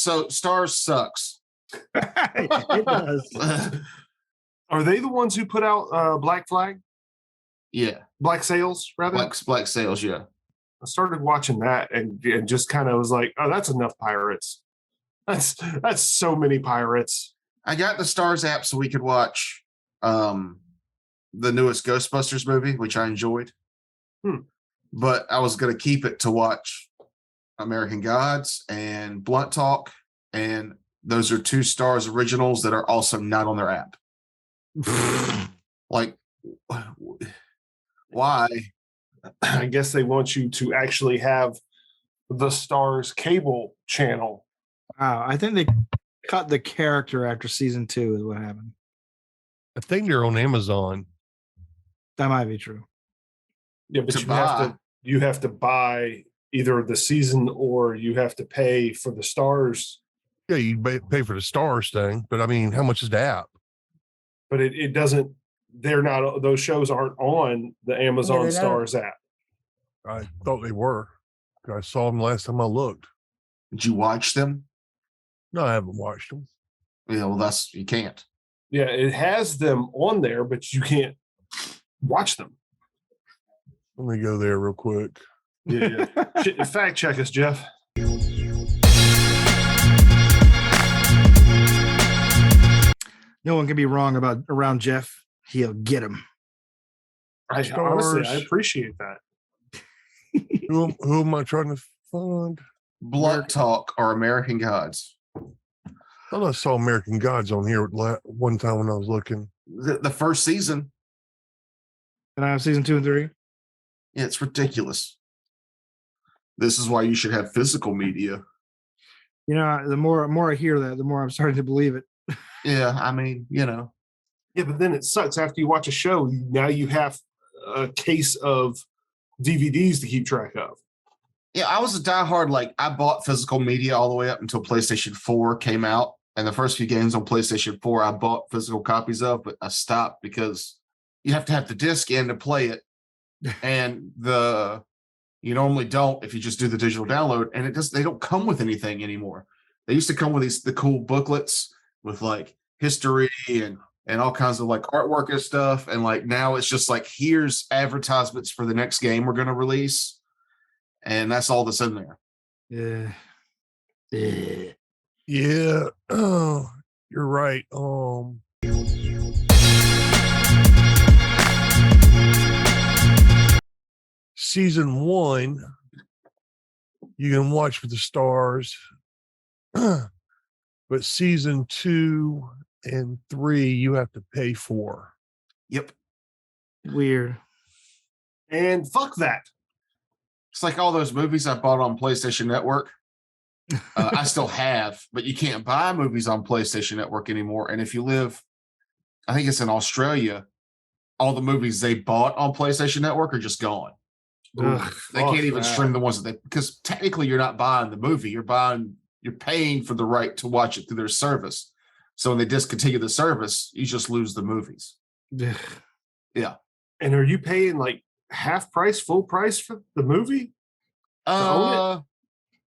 So Starz sucks. It does. Are they the ones who put out Black Flag? Yeah. Black Sails, rather? Black Sails, yeah. I started watching that and just kind of was like, oh, that's enough pirates. That's so many pirates. I got the Starz app so we could watch the newest Ghostbusters movie, which I enjoyed. But I was going to keep it to watch American Gods and Blunt Talk, and those are two Starz originals that are also not on their app. Like, why? I guess they want you to actually have the Starz cable channel. Wow, I think they cut the character after season 2 is what happened. I think they're on Amazon. That might be true. Yeah, but you have to buy either the season or you have to pay for the Starz. Yeah, you pay for the Starz thing, but I mean, how much is the app? But it doesn't. They're not. Those shows aren't on the Amazon Starz app. I thought they were. I saw them last time I looked. Did you watch them? No, I haven't watched them. Yeah, well, you can't. Yeah, it has them on there, but you can't watch them. Let me go there real quick. Yeah. Fact check us, Jeff. No one can be wrong around Jeff. He'll get him. Honestly, I appreciate that. Who am I trying to find? Blunt Talk or American Gods. I thought I saw American Gods on here one time when I was looking. The first season. Can I have season 2 and 3? Yeah, it's ridiculous. This is why you should have physical media. You know, the more I hear that, the more I'm starting to believe it. Yeah, I mean, you know. Yeah, but then it sucks. After you watch a show, now you have a case of DVDs to keep track of. Yeah, I was a diehard. Like, I bought physical media all the way up until PlayStation 4 came out. And the first few games on PlayStation 4, I bought physical copies of, but I stopped because you have to have the disc in to play it. And you normally don't if you just do the digital download. And they don't come with anything anymore. They used to come with the cool booklets with like history and all kinds of like artwork and stuff. And like now it's just like, here's advertisements for the next game we're going to release. And that's all that's in there. Yeah. Oh, you're right. Season 1, you can watch for the Starz, but season 2 and 3 you have to pay for. Yep. Weird. And fuck that. It's like all those movies I bought on PlayStation Network. I still have, but you can't buy movies on PlayStation Network anymore. And if you live, I think it's in Australia, all the movies they bought on PlayStation Network are just gone. Ugh, they can't even stream the ones because technically you're not buying the movie. You're paying for the right to watch it through their service. So when they discontinue the service, you just lose the movies. Ugh. Yeah. And are you paying like half price, full price for the movie?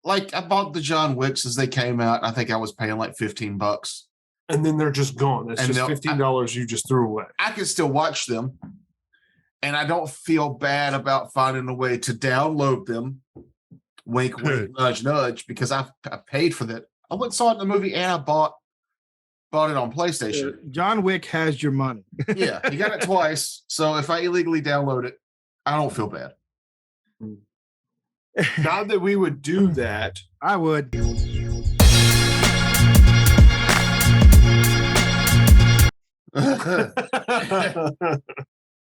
Like I bought the John Wicks as they came out. I think I was paying like $15. And then they're just gone. It's just $15 you just threw away. I can still watch them. And I don't feel bad about finding a way to download them. Wink, wink, nudge, nudge, because I paid for that. I went and saw it in the movie and I bought it on PlayStation. John Wick has your money. Yeah, he got it twice. So if I illegally download it, I don't feel bad. Not that we would do that. I would.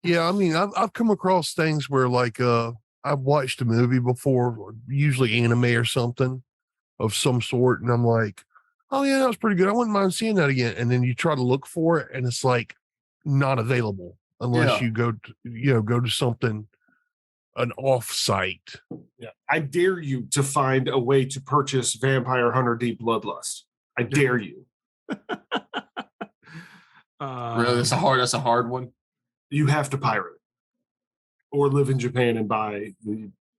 Yeah, I mean, I've come across things where like I've watched a movie before, usually anime or something of some sort, and I'm like, oh yeah, that was pretty good. I wouldn't mind seeing that again. And then you try to look for it, and it's like not available unless you go to something, an off site. Yeah, I dare you to find a way to purchase Vampire Hunter D Bloodlust. I dare you. Really, that's a hard one. You have to pirate it or live in Japan and buy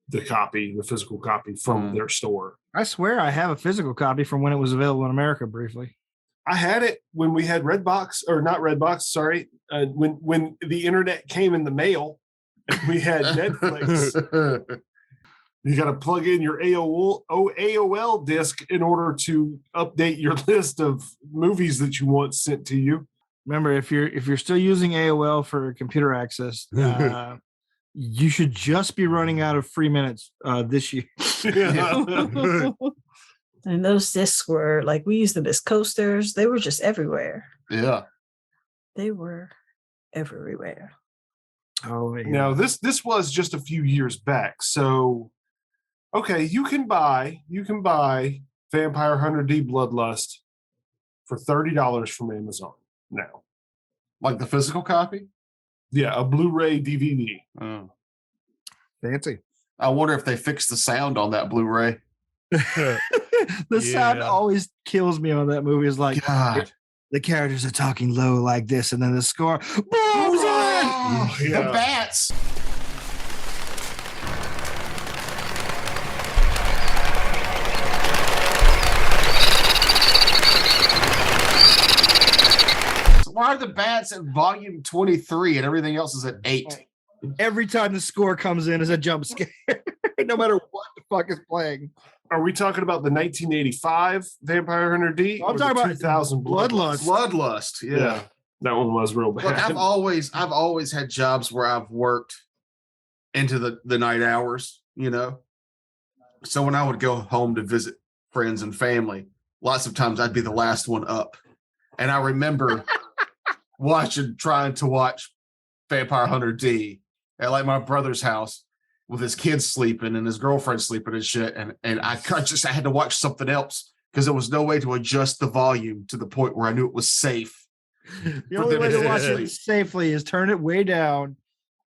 the the physical copy from their store. I swear I have a physical copy from when it was available in America briefly. I had it when we had Redbox, or not Redbox, sorry. When the internet came in the mail and we had Netflix. You got to plug in your AOL disk in order to update your list of movies that you want sent to you. Remember, if you're still using AOL for computer access, you should just be running out of free minutes this year. And those discs were like, we used them as coasters. They were just everywhere. Yeah. They were everywhere. Oh, yeah. Now this was just a few years back. So, okay, you can buy Vampire Hunter D Bloodlust for $30 from Amazon now. Like the physical copy? Yeah, a Blu-ray DVD. Oh. Fancy. I wonder if they fixed the sound on that Blu-ray. The sound always kills me on that movie. Is like, God. The characters are talking low like this, and then the score, boom! Oh, Yeah. The bats. So why are the bats at volume 23 and everything else is at 8? Every time the score comes in is a jump scare, no matter what the fuck is playing. Are we talking about the 1985 Vampire Hunter D? I'm or talking the about 2000 Bloodlust. Bloodlust. Yeah. That one was real bad. Look, I've always had jobs where I've worked into the night hours, you know. So when I would go home to visit friends and family, lots of times I'd be the last one up. And I remember trying to watch Vampire Hunter D at like my brother's house with his kids sleeping and his girlfriend sleeping and shit. And I had to watch something else because there was no way to adjust the volume to the point where I knew it was safe. The only way to watch it safely is turn it way down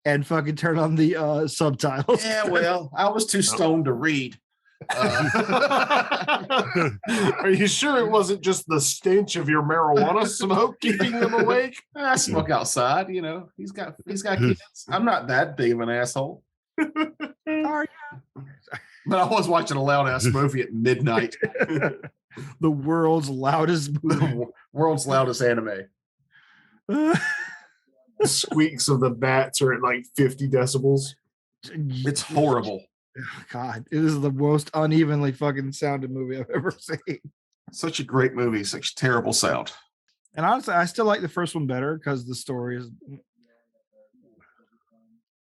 and fucking turn on the subtitles. Yeah, well, I was too stoned to read. Are you sure it wasn't just the stench of your marijuana smoke keeping them awake? I smoke outside, you know. He's got kids. I'm not that big of an asshole. But I was watching a loud ass movie at midnight. The world's loudest movie. The world's loudest anime. The squeaks of the bats are at like 50 decibels. It's horrible. God, it is the most unevenly fucking sounded movie I've ever seen. Such a great movie, such terrible sound. And honestly, I still like the first one better because the story is.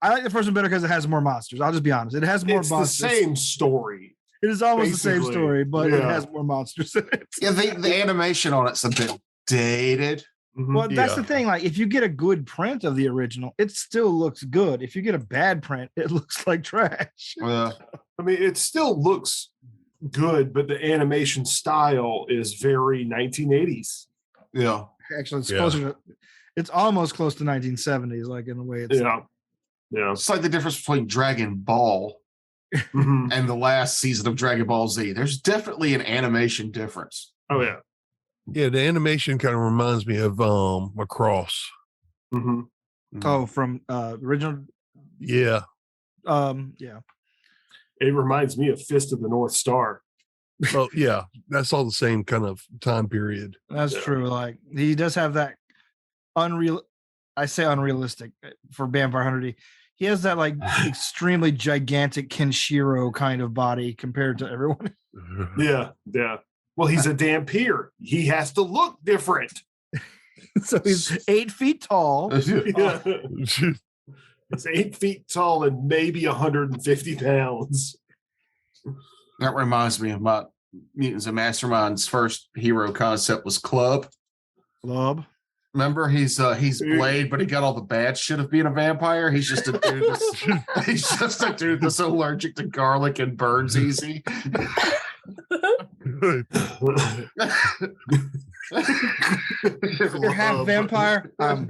I like the first one better because it has more monsters. I'll just be honest. It has more It's monsters. the same story. It is almost the same basically. story, but it has more monsters in it. Yeah, the animation on it's a bit dated. Mhm. Well, that's the thing. Like, if you get a good print of the original, it still looks good. If you get a bad print, it looks like trash. I mean, it still looks good, but the animation style is very 1980s. Yeah. Actually, it's closer to. It's almost close to 1970s, like in a way. It's Yeah. It's like the difference between Dragon Ball Mhm. and the last season of Dragon Ball Z. There's definitely an animation difference. Oh, yeah. Yeah, the animation kind of reminds me of Macross. Mm-hmm. Oh, from original. Yeah. Yeah. It reminds me of Fist of the North Star. Well, yeah, that's all the same kind of time period. That's true. Like, he does have that I say unrealistic for Vampire Hunter D. He has that like extremely gigantic Kenshiro kind of body compared to everyone. Yeah. Well, he's a Dampier. He has to look different. So he's 8 feet tall. Yeah. He's 8 feet tall and maybe 150 pounds. That reminds me of my Mutants and Mastermind's first hero concept was Club. Remember, he's Blade, but he got all the bad shit of being a vampire. He's just a dude that's allergic to garlic and burns easy. You're half vampire. I'm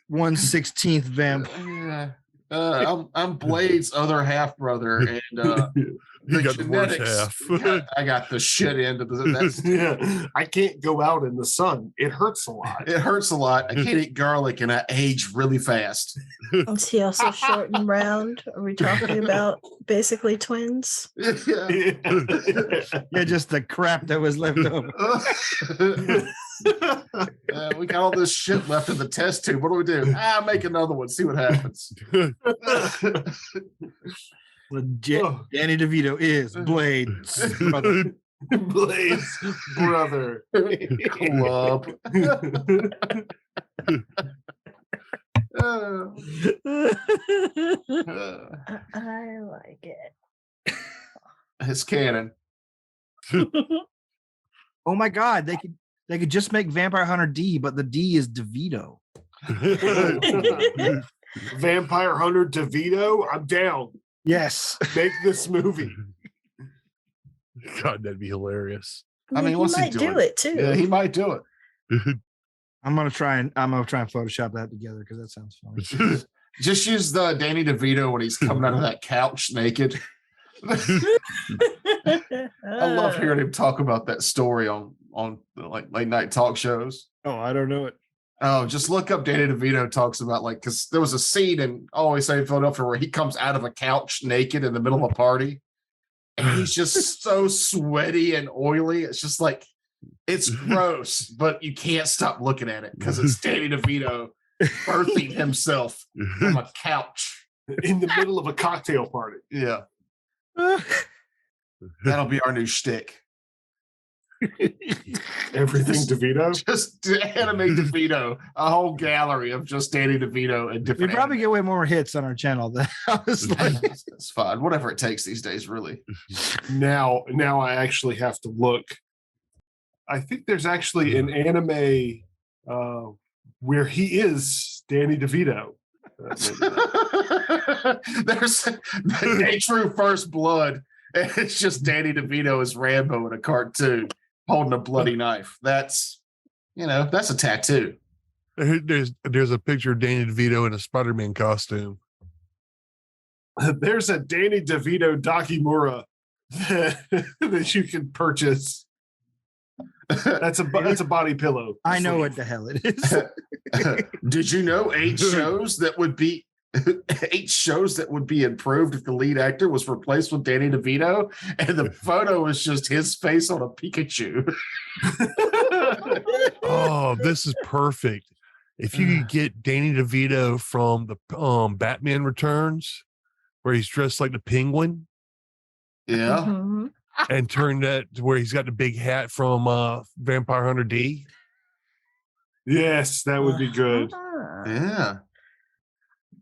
1/16 vampire. I'm Blade's other half brother, and You got the worst half. I got the shit end of that's Yeah, I can't go out in the sun. It hurts a lot. it hurts a lot. I can't eat garlic and I age really fast. Is he also short and round? Are we talking about basically twins? Yeah. Yeah, just the crap that was left over. We got all this shit left in the test tube. What do? Make another one. See what happens. Danny DeVito is Blade's brother. Blade's brother. Club. I like it. It's canon. Oh my God, they could just make Vampire Hunter D, but the D is DeVito. Vampire Hunter DeVito. I'm down. Yes. Make this movie. God, that'd be hilarious. I mean, he what's he might do doing? it too. Yeah, he might do it. I'm gonna try and Photoshop that together because that sounds funny. Just use the Danny DeVito when he's coming out of that couch naked. I love hearing him talk about that story on like late night talk shows. Oh, I don't know it. Oh, just look up Danny DeVito talks about because there was a scene in Always Sunny in Philadelphia where he comes out of a couch naked in the middle of a party, and he's just so sweaty and oily. It's just like it's gross, but you can't stop looking at it because it's Danny DeVito birthing himself from a couch In the middle of a cocktail party. Yeah, that'll be our new shtick. Everything DeVito. Just animate DeVito, a whole gallery of just Danny DeVito and We different. probably get way more hits on our channel than I was like. It's fine. Whatever it takes these days, really. Now I actually have to look. I think there's actually an anime where he is Danny DeVito. There's a true First Blood, and it's just Danny DeVito as Rambo in a cartoon holding a bloody knife. That's a tattoo. There's a picture of Danny DeVito in a Spider-Man costume. There's a Danny DeVito Dakimura that you can purchase. That's a body pillow. I know what the hell it is. Did you know 8 shows that would be 8 shows that would be improved if the lead actor was replaced with Danny DeVito, and the photo is just his face on a Pikachu. Oh, this is perfect. If you could get Danny DeVito from the Batman Returns, where he's dressed like the Penguin, Yeah. Mhm. and turn that to where he's got the big hat from Vampire Hunter D. Yes, that would be good. Ah. Yeah.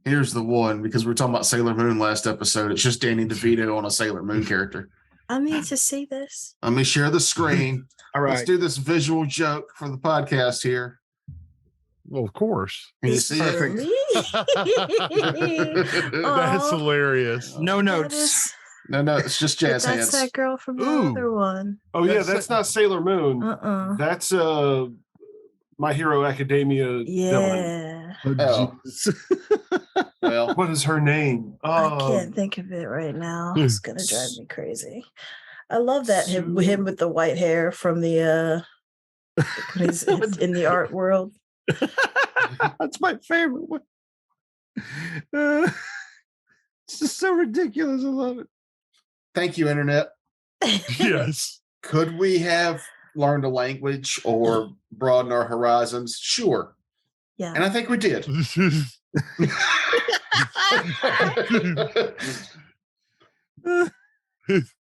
Here's the one, because we were talking about Sailor Moon last episode. It's just Danny DeVito on a Sailor Moon character. I need to see this. Let me share the screen. All Let's right. do this visual joke for the podcast here. Well, of course. Can you It's see for it? me. That's Aw, hilarious. No that notes. is- No, it's just jazz that's hands. that girl from the Ooh. other one. Oh yeah, That's- that's not Sailor Moon. That's My Hero Academia villain. Yeah. Oh. Well, What is her name? I can't think of it right now. It's gonna drive me crazy. I love that him with the white hair from the when he's in the art world. That's my favorite one. It's just so ridiculous. I love it. thank you, Internet. Yes. Could we have learned a language or broaden our horizons? Sure. Yeah. And I think we did.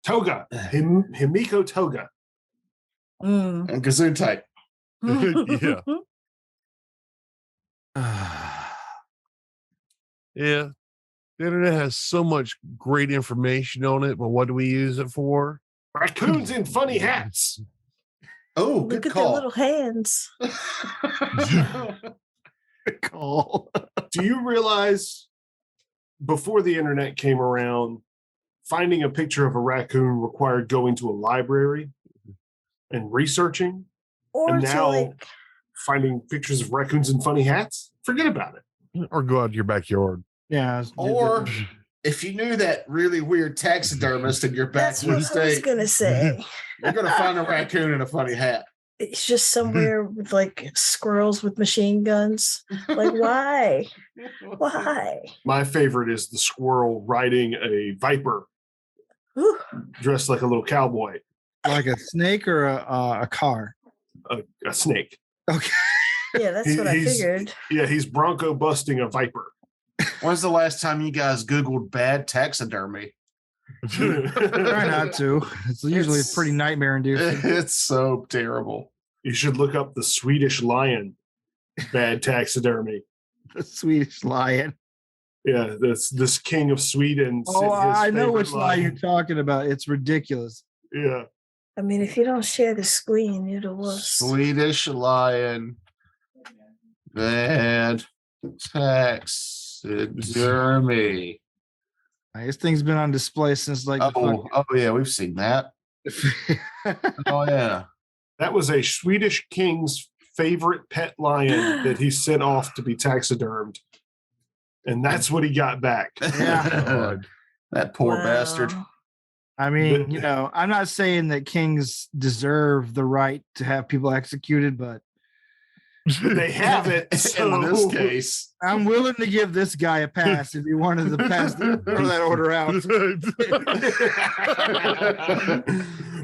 Toga. Himiko Toga. Mm. And Gesundheit. Yeah. Yeah. The internet has so much great information on it, but what do we use it for? Raccoons in funny hats. Oh, Look good at their call. little hands. Call. Do you realize before the internet came around, finding a picture of a raccoon required going to a library and researching? Or And to now- like Finding pictures of raccoons in funny hats? Forget about it. Or go out to your backyard. Yeah. Or if you knew that really weird taxidermist in your That's backward what I was state, gonna say. you're gonna find a raccoon in a funny hat. It's just somewhere with like squirrels with machine guns. Like, why? Why? My favorite is the squirrel riding a viper Ooh, dressed like a little cowboy, Like a snake or a car? a snake. Okay. yeah, that's what I He's- figured. Yeah, he's bronco busting a viper. When's the last time you guys Googled bad taxidermy? Try not to. It's usually It's- pretty nightmare inducing. It's so terrible. You should look up the Swedish Lion bad taxidermy. The Swedish Lion. Yeah, this king of Sweden. Oh, I know which favorite lion you're talking about. It's ridiculous. Yeah. I mean, if you don't share the screen, you're the worst. Swedish Lion bad taxidermy. This thing's been on display since like the Oh yeah, we've seen that. Oh yeah. That was a Swedish king's favorite pet lion that he sent off to be taxidermed. And that's what he got back. Yeah. That poor bastard. Wow. I mean, you know, I'm not saying that kings deserve the right to have people executed, but They have it. In this so- case. I'm willing to give this guy a pass if he wanted to pass throw that order out.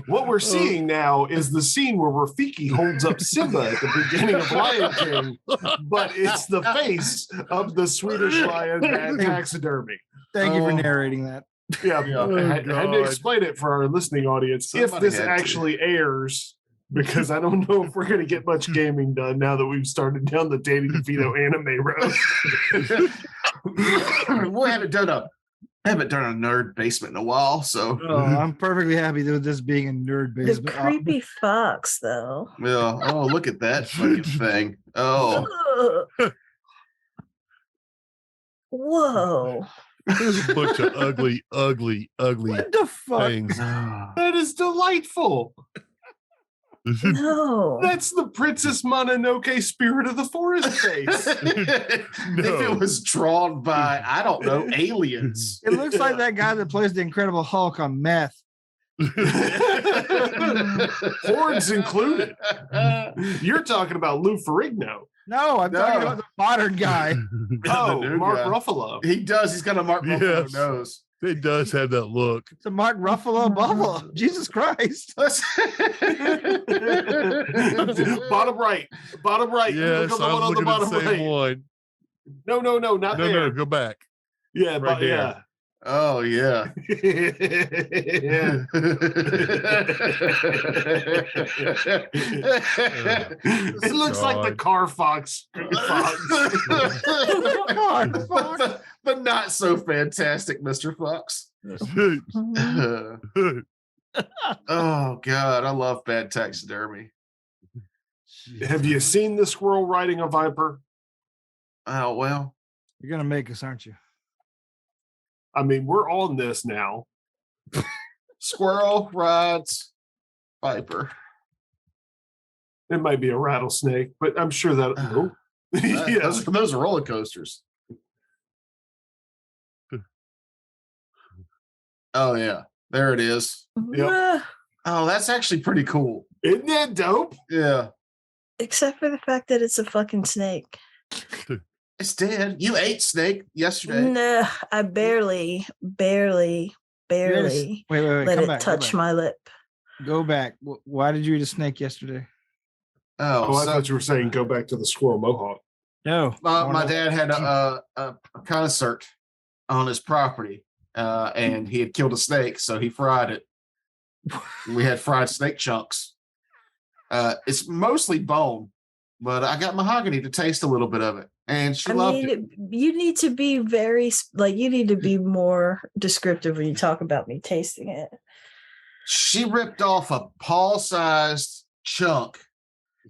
What we're seeing now is the scene where Rafiki holds up Simba at the beginning of Lion King, but it's the face of the Swedish lion and taxidermy. Thank you for Oh. narrating that. Yeah, Yeah. I had to God. explain it for our listening audience Somebody if this had to. actually airs, because I don't know if we're going to get much gaming done now that we've started down the Danny DeVito anime road. We haven't done a nerd basement in a while, so Oh, I'm perfectly happy with this being a nerd The basement. creepy fox, though. yeah. Oh, look at that fucking thing. Oh, Ugh. Whoa. There's a bunch of ugly What the fuck? things. That is delightful. No. That's the Princess Mononoke spirit of the forest face. if it was drawn by, I don't know, aliens. It looks like that guy that plays the Incredible Hulk on meth. Horns included. You're talking about Lou Ferrigno. No, I'm talking No. about the modern guy. Oh, new Mark guy. Ruffalo. He does. He's got a Mark Ruffalo Yes. nose. It does have that look. It's a Mark Ruffalo buffalo. Jesus Christ. Bottom right. Bottom right. Yes, Look on the I one was on the looking at the bottom same right. one. No, not No, there. go back. Yeah, Right but there. yeah. Oh yeah. Yeah. It looks like the God. car fox. but not so fantastic, Mr. Fox. Oh God, I love bad taxidermy. Have you seen the squirrel riding a viper? Oh well. You're going to make us, aren't you? I mean, we're on this now. Squirrel rides viper. It might be a rattlesnake, but I'm sure that. No. Yeah. Those are roller coasters. Oh yeah, there it is. Yep. Oh, that's actually pretty cool. Isn't that dope? Yeah, Except for the fact that it's a fucking snake. it's dead. You ate snake yesterday. No, I barely Wait, let come it back. touch my lip. Go back. Why did you eat a snake yesterday? Oh, Oh, I so thought you were saying go back to the squirrel mohawk. No. my dad had a concert on his property, and he had killed a snake, so he fried it. We had fried snake chunks. It's mostly bone, but I got Mahogany to taste a little bit of it, and she loved it. You need to be you need to be more descriptive when you talk about me tasting it. She ripped off a paw-sized chunk,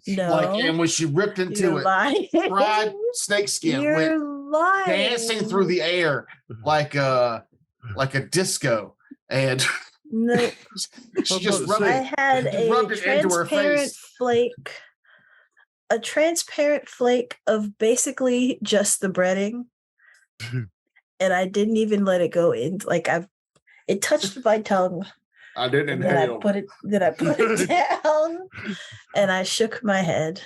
No, and when she ripped into you're it, lying. fried snake skin You're went lying. dancing through the air like a disco, and No, she just about rubbed to I it. had Just a rubbed it into her transparent face. flake, a transparent flake of basically just the breading, and I didn't even let it go in. Like it touched my tongue. I didn't And then I inhale. put it down, and I shook my head.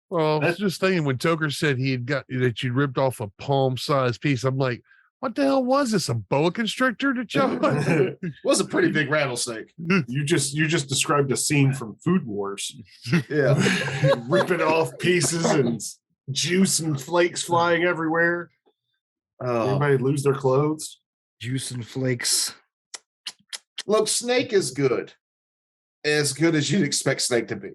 Well, I was just thinking when Toker said he had got that you ripped off a palm-sized piece. I'm like, what the hell was this? A boa constrictor to John? It was a pretty big rattlesnake. You just described a scene from Food Wars. Yeah. Ripping off pieces and juice and flakes flying everywhere. Everybody lose their clothes. Juice and flakes. Look, snake is good. As good as you'd expect snake to be.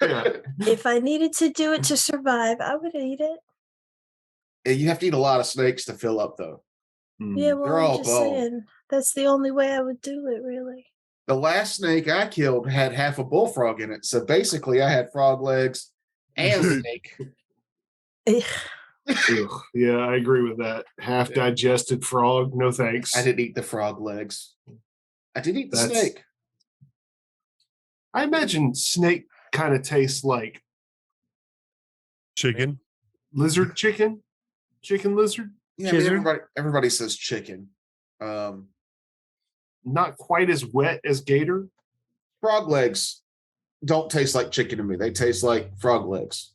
Yeah. If I needed to do it to survive, I would eat it. And you have to eat a lot of snakes to fill up, though. Yeah, well, They're I'm all just bone. saying that's the only way I would do it, really. The last snake I killed had half a bullfrog in it. So basically, I had frog legs and snake. Ugh, yeah, I agree with that. Half digested frog, no thanks. I didn't eat the frog legs. I did eat the That's- snake. I imagine snake kind of tastes like Chicken. lizard chicken lizard. Yeah, I mean, Gizzard? everybody says chicken. Not quite as wet as gator. Frog legs don't taste like chicken to me. They taste like frog legs.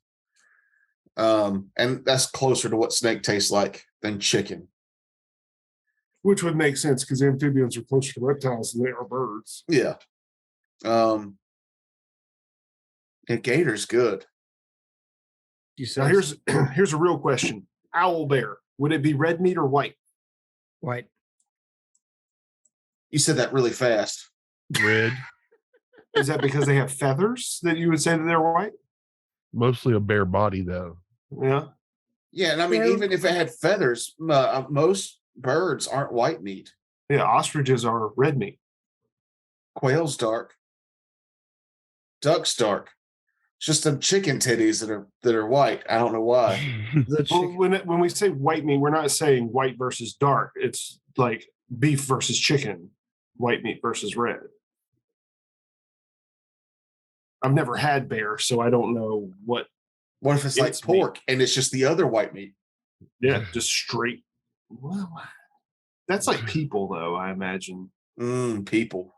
And that's closer to what snake tastes like than chicken. Which would make sense because amphibians are closer to reptiles than they are birds. Yeah. And gator's good. You Now said here's a real question. Owl bear, would it be red meat or white? white. You said that really fast. Red. Is that because they have feathers that you would say that they're white? Mostly a bare body, though. Yeah. Yeah, and I mean, Yeah. even if it had feathers, most birds aren't white meat. Yeah, ostriches are red meat. Quail's dark. Duck's dark. It's just them chicken titties that are white. I don't know why. The Well, chicken. when we say white meat, we're not saying white versus dark. It's like beef versus chicken, white meat versus red. I've never had bear, so I don't know what. What if it's like It's meat. pork and it's just the other white meat? Yeah, just straight. Well, that's like people, though. I imagine. People.